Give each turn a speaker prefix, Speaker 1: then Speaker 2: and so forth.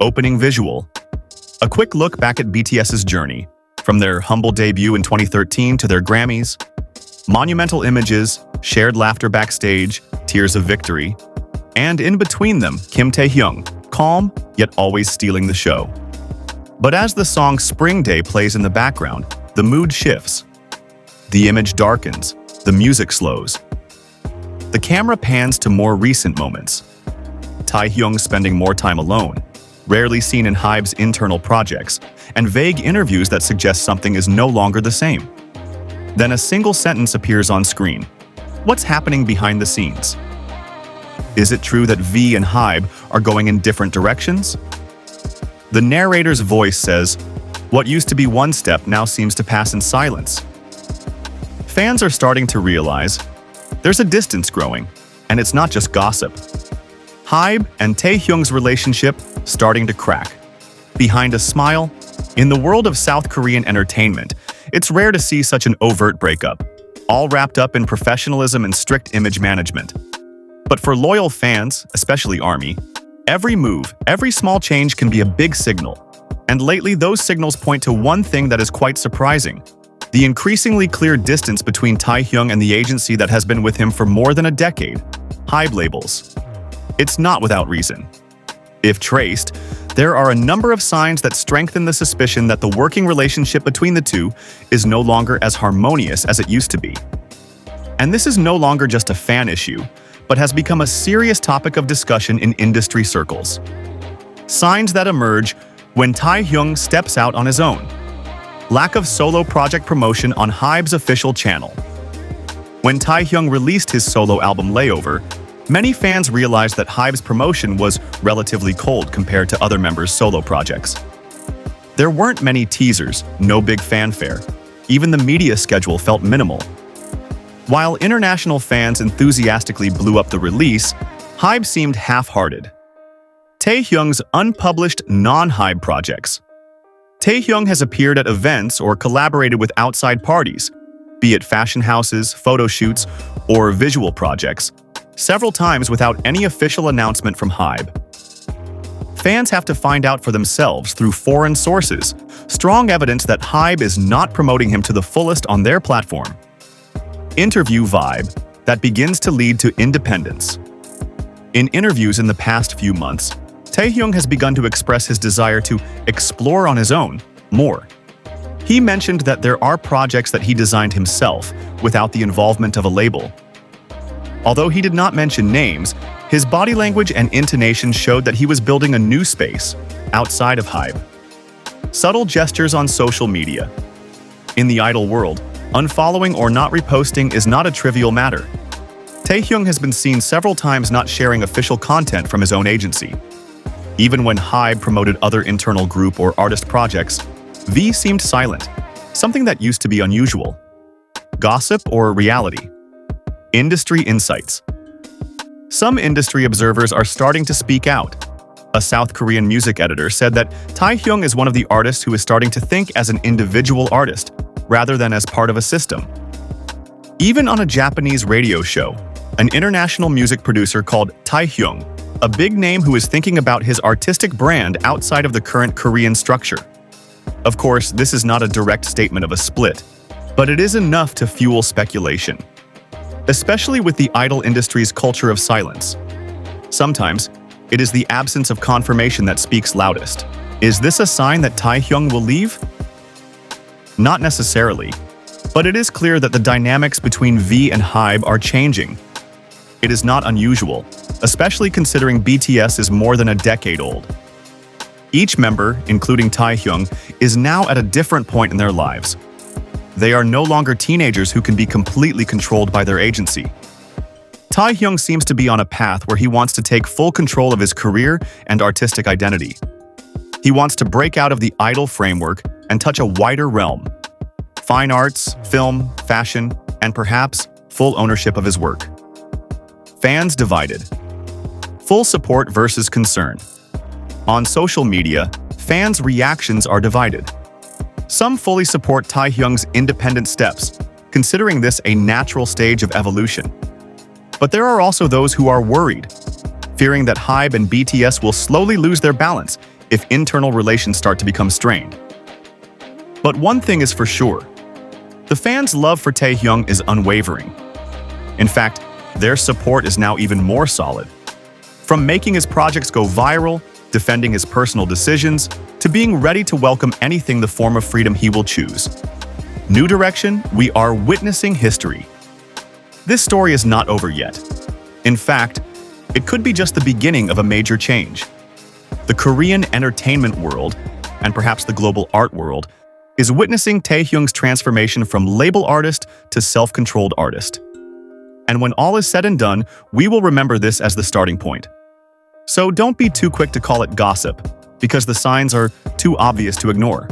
Speaker 1: Opening visual. A quick look back at BTS's journey, from their humble debut in 2013 to their Grammys. Monumental images, shared laughter backstage, tears of victory. And in between them, Kim Taehyung, calm, yet always stealing the show. But as the song Spring Day plays in the background, the mood shifts. The image darkens, the music slows. The camera pans to more recent moments. Taehyung spending more time alone, rarely seen in HYBE's internal projects, and vague interviews that suggest something is no longer the same. Then a single sentence appears on screen. What's happening behind the scenes? Is it true that V and HYBE are going in different directions? The narrator's voice says, "What used to be one step now seems to pass in silence." Fans are starting to realize there's a distance growing, and it's not just gossip. HYBE and Taehyung's relationship starting to crack. Behind a smile, in the world of South Korean entertainment, it's rare to see such an overt breakup, all wrapped up in professionalism and strict image management. But for loyal fans, especially ARMY, every move, every small change can be a big signal. And lately, those signals point to one thing that is quite surprising: the increasingly clear distance between Taehyung and the agency that has been with him for more than a decade, HYBE labels. It's not without reason. If traced, there are a number of signs that strengthen the suspicion that the working relationship between the two is no longer as harmonious as it used to be. And this is no longer just a fan issue, but has become a serious topic of discussion in industry circles. Signs that emerge when Taehyung steps out on his own. Lack of solo project promotion on HYBE's official channel. When Taehyung released his solo album Layover, many fans realized that HYBE's promotion was relatively cold compared to other members' solo projects. There weren't many teasers, no big fanfare. Even the media schedule felt minimal. While international fans enthusiastically blew up the release, HYBE seemed half-hearted. Taehyung's unpublished non-HYBE projects. Taehyung has appeared at events or collaborated with outside parties, be it fashion houses, photo shoots, or visual projects, several times without any official announcement from HYBE. Fans have to find out for themselves through foreign sources, strong evidence that HYBE is not promoting him to the fullest on their platform. Interview vibe that begins to lead to independence. In interviews in the past few months, Taehyung has begun to express his desire to explore on his own more. He mentioned that there are projects that he designed himself without the involvement of a label. Although he did not mention names, his body language and intonation showed that he was building a new space outside of HYBE. Subtle gestures on social media. In the idol world, unfollowing or not reposting is not a trivial matter. Taehyung has been seen several times not sharing official content from his own agency. Even when HYBE promoted other internal group or artist projects, V seemed silent, something that used to be unusual. Gossip or reality? Industry insights. Some industry observers are starting to speak out. A South Korean music editor said that Taehyung is one of the artists who is starting to think as an individual artist, rather than as part of a system. Even on a Japanese radio show, an international music producer called Taehyung, a big name who is thinking about his artistic brand outside of the current Korean structure. Of course, this is not a direct statement of a split, but it is enough to fuel speculation. Especially with the idol industry's culture of silence. Sometimes, it is the absence of confirmation that speaks loudest. Is this a sign that Taehyung will leave? Not necessarily, but it is clear that the dynamics between V and HYBE are changing. It is not unusual, especially considering BTS is more than a decade old. Each member, including Taehyung, is now at a different point in their lives. They are no longer teenagers who can be completely controlled by their agency. Taehyung seems to be on a path where he wants to take full control of his career and artistic identity. He wants to break out of the idol framework and touch a wider realm. Fine arts, film, fashion, and perhaps full ownership of his work. Fans divided. Full support versus concern. On social media, fans' reactions are divided. Some fully support Taehyung's independent steps, considering this a natural stage of evolution. But there are also those who are worried, fearing that HYBE and BTS will slowly lose their balance, if internal relations start to become strained. But one thing is for sure. The fans' love for Taehyung is unwavering. In fact, their support is now even more solid. From making his projects go viral, defending his personal decisions, to being ready to welcome anything the form of freedom he will choose. New direction, we are witnessing history. This story is not over yet. In fact, it could be just the beginning of a major change. The Korean entertainment world, and perhaps the global art world, is witnessing Taehyung's transformation from label artist to self-controlled artist. And when all is said and done, we will remember this as the starting point. So don't be too quick to call it gossip, because the signs are too obvious to ignore.